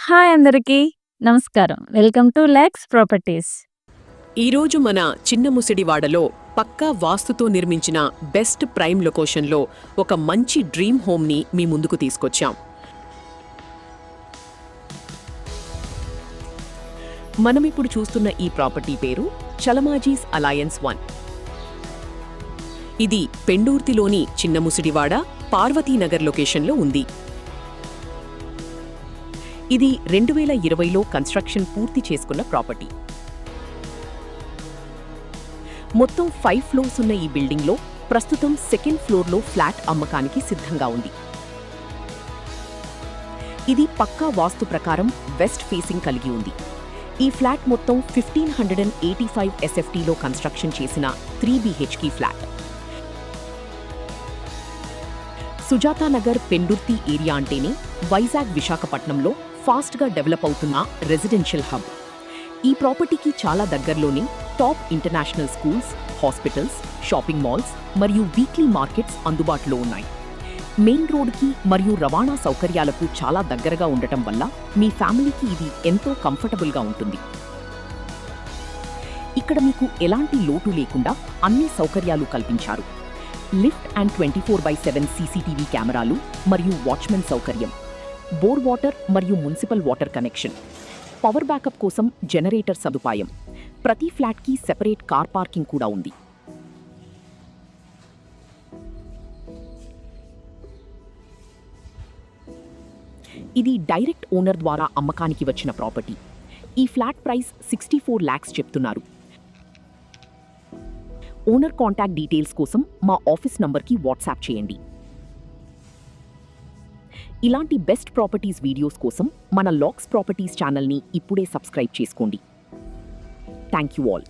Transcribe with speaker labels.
Speaker 1: Hi అందరికీ. నమస్కారం. Welcome to lex properties.
Speaker 2: ఈరోజు మన చిన్న ముసిడివాడలో పక్కా వాస్తుతో నిర్మించిన బెస్ట్ ప్రైమ్ లొకేషన్లో ఒక మంచి డ్రీమ్ హోమ్ని మీ ముందుకు తీసుకొచ్చాం. మనమిప్పుడు చూస్తున్న ఈ ప్రాపర్టీ పేరు చలమాజీస్ అలయన్స్ 1. ఇది పెండూర్తిలోని చిన్న ముసిడివాడ పార్వతీనగర్ లొకేషన్లో ఉంది. ఇది 2020లో కన్స్ట్రక్షన్ పూర్తి చేసుకున్న ప్రాపర్టీ. మొత్తం 5 ఫ్లోర్స్ ఉన్న ఈ బిల్డింగ్లో ప్రస్తుతం సెకండ్ ఫ్లోర్లో ఫ్లాట్ అమ్మకానికి సిద్ధంగా ఉంది. ఇది పక్కా వాస్తు ప్రకారం వెస్ట్ ఫేసింగ్ కలిగి ఉంది. ఈ ఫ్లాట్ మొత్తం 1585 SFTలో కన్స్ట్రక్షన్ చేసిన 3 BHK ఫ్లాట్. సుజాతానగర్ పెండుర్తి ఏరియా అంటేనే వైజాగ్ విశాఖపట్నంలో ఫాస్ట్గా డెవలప్ అవుతున్న రెసిడెన్షియల్ హబ్. ఈ ప్రాపర్టీకి చాలా దగ్గరలోనే top international schools, hospitals, shopping malls మరియు వీక్లీ మార్కెట్స్ అందుబాటులో ఉన్నాయి. మెయిన్ రోడ్కి మరియు రవాణా సౌకర్యాలకు చాలా దగ్గరగా ఉండటం వల్ల మీ ఫ్యామిలీకి ఇది ఎంతో కంఫర్టబుల్గా ఉంటుంది. ఇక్కడ మీకు ఎలాంటి లోటు లేకుండా అన్ని సౌకర్యాలు కల్పించారు. లిఫ్ట్ అండ్ 24/7 CCTV కెమెరాలు మరియు వాచ్మెన్ సౌకర్యం, బోర్ వాటర్ మరియు municipal water connection, power backup కోసం జనరేటర్ సదుపాయం. ప్రతి ఫ్లాట్కి సెపరేట్ కార్ పార్కింగ్ కూడా ఉంది. ఇది డైరెక్ట్ ఓనర్ ద్వారా అమ్మకానికి వచ్చిన ప్రాపర్టీ. ఈ ఫ్లాట్ ప్రైస్ 64 lakhs చెప్తున్నారు. ఓనర్ కాంటాక్ట్ డీటెయిల్స్ కోసం మా ఆఫీస్ నంబర్కి వాట్సాప్ చేయండి. ఇలాంటి బెస్ట్ ప్రాపర్టీస్ వీడియోస్ కోసం మన లాక్స్ ప్రాపర్టీస్ ఛానల్ని ఇప్పుడే సబ్స్క్రైబ్ చేసుకోండి. Thank you all.